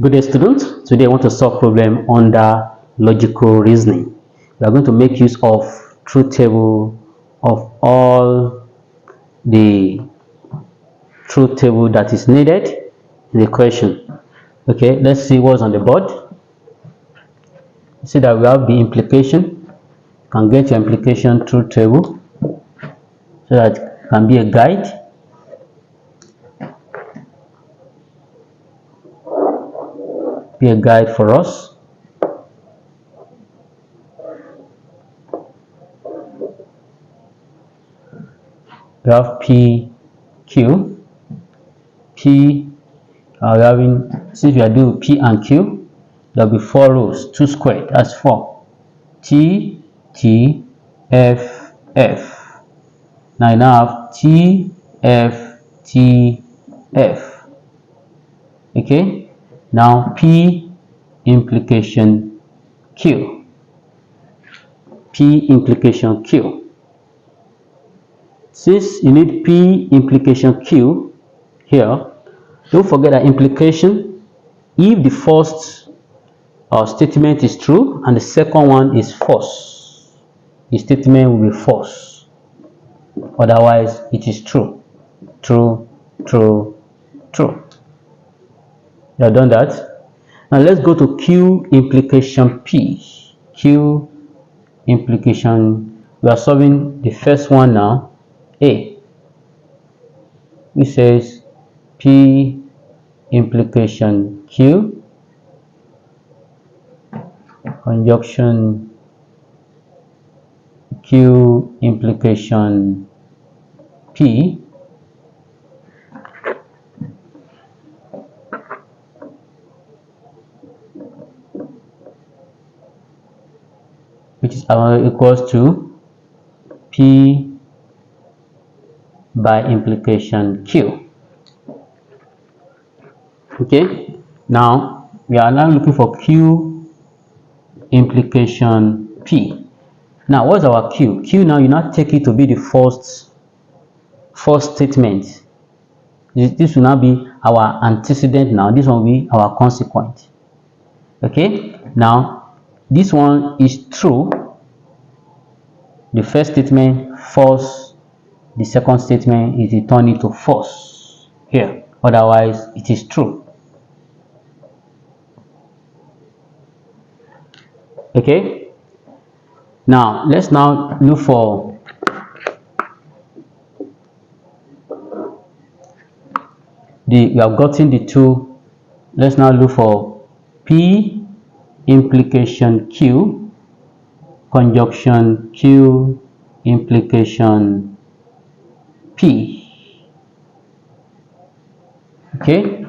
Good day, students. Today I want to solve problem under logical reasoning. We are going to make use of truth table of all the truth table that is needed in the question. Okay, let's see what's on the board. See that we have the implication. You can get your implication truth table so that it can be a guide. Be a guide for us. We have P, Q, P. We are having, since we are doing P and Q, there will be 4 rows, 2 squared, that's 4. T, T, F, F. Now you now have T, F, T, F. Okay, now P implication Q. P implication Q. Since you need P implication Q here, don't forget that implication, if the first statement is true and the second one is false, the statement will be false. Otherwise, it is true. True, true, true. You have done that. Now let's go to Q implication P. Q implication, we are solving the first one now, A. It says P implication Q conjunction Q implication P which is equals to P by implication Q. Okay, now we are now looking for Q implication P. Now what's our Q? Q now you now take it to be the first statement. This will now be our antecedent. Now this one will be our consequent. Okay, now this one is true. The first statement false, the second statement is returned into false here, otherwise it is true. Okay, now let's now look for we have gotten the two. Let's now look for P implication Q conjunction Q implication P. Okay,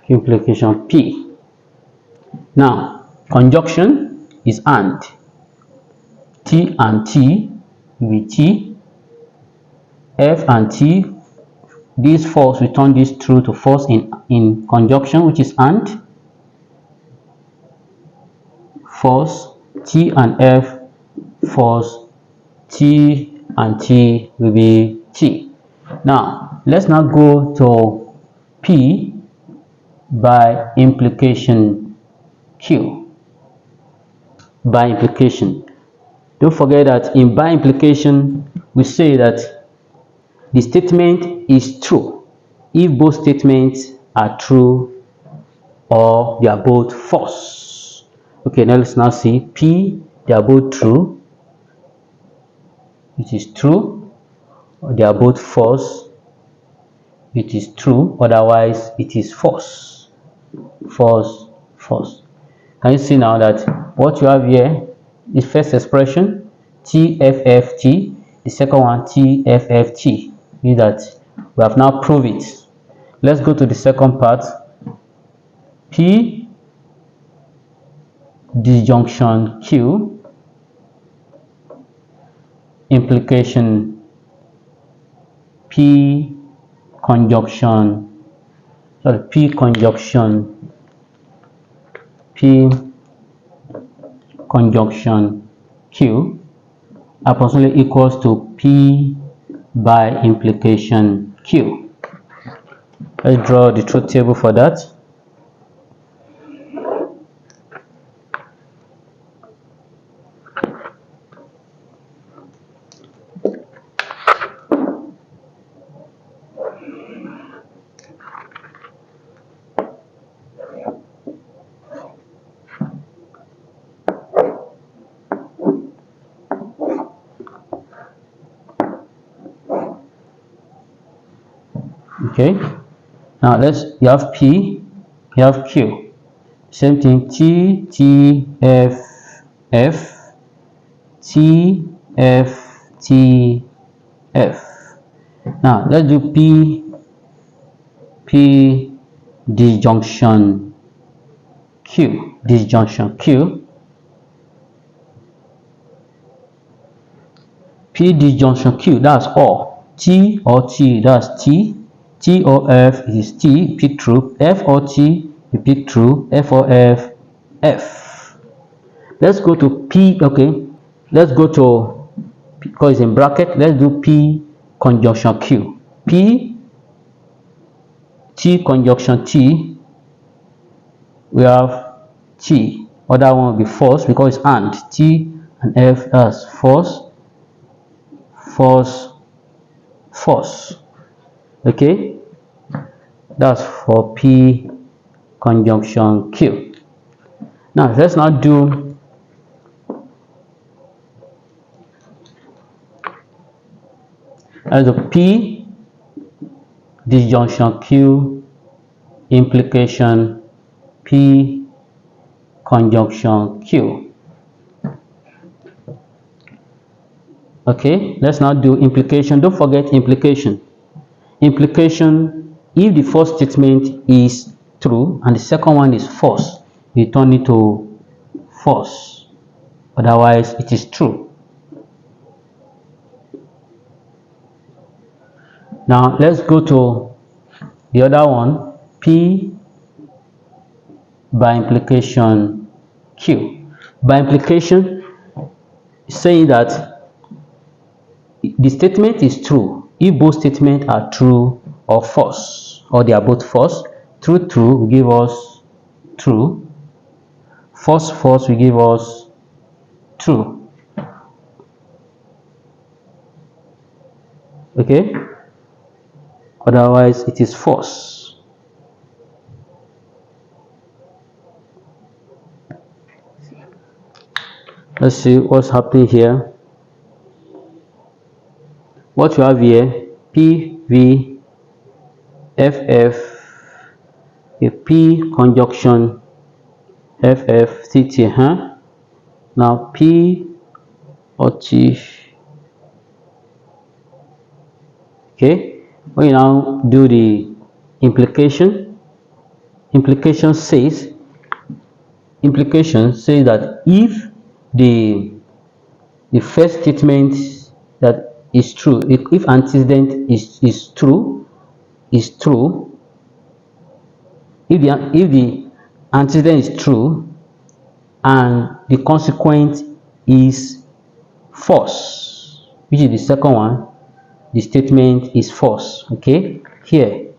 Q implication P. Now conjunction is and. T and T will be T. F and T, this false, we turn this true to false in conjunction, which is and. False, T and F, false, T and T will be T. Now let's now go to P by implication Q. By implication. Don't forget that in by implication, we say that the statement is true if both statements are true or they are both false. Okay, now let's now see P, they are both true, it is true, or they are both false, it is true, otherwise it is false. False, false. Can you see now that what you have here, the first expression TFFT, the second one TFFT, means that we have now proved it. Let's go to the second part. P disjunction Q implication P conjunction, P conjunction Q approximately equals to P by implication Q. Let's draw the truth table for that. Okay, now you have P, you have Q. Same thing, T, T, F, F, T, F, T, F. Now let's do P disjunction Q. Disjunction Q. P disjunction Q, that's all. T or T, that's T. T or F is T, pick through. F or T, you pick through. F or F, F. Let's go to P, okay. Let's go to, because it's in bracket, let's do P conjunction Q. P, T conjunction T, we have T. Other one will be false because it's and. T and F, that's false, false, false. Okay, that's for P conjunction Q. Now let's now do P disjunction Q implication P conjunction Q. Okay, let's now do implication. Don't forget implication. Implication, if the first statement is true and the second one is false, we turn it to false. Otherwise, it is true. Now, let's go to the other one, P by implication Q. By implication, saying that the statement is true if both statements are true or false, or they are both false. True, true will give us true. False, false will give us true. Okay? Otherwise, it is false. Let's see what's happening here. What you have here, P, V, F, F, a P conjunction F, F, T, T, huh? Now P or T. Okay, when you now do the implication says that if the first statement that is true, if antecedent is true, if the antecedent is true and the consequent is false, which is the second one, the statement is false. Okay, here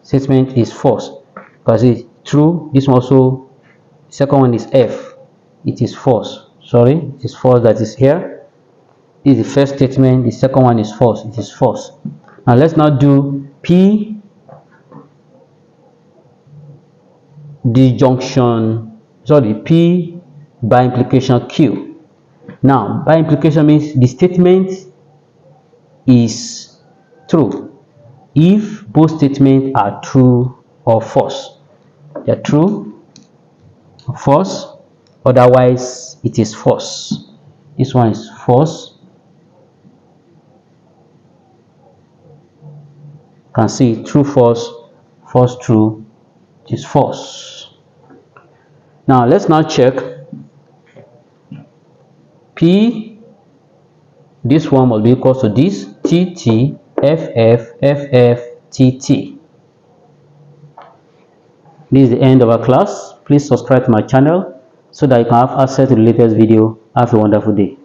statement is false because it's true. This one also, second one is F, it is false. Sorry, it is false. That is here. This is the first statement, the second one is false, it is false. Now let's now do P disjunction, sorry, P by implication Q. Now, by implication means the statement is true if both statements are true or false. They are true or false, otherwise it is false. This one is false. You can see true, false, false, true. It is false. Now let's now check P. This one must be equal to this T, T, F, F, F, F, T, T. This is the end of our class. Please subscribe to my channel so that you can have access to the latest video. Have a wonderful day.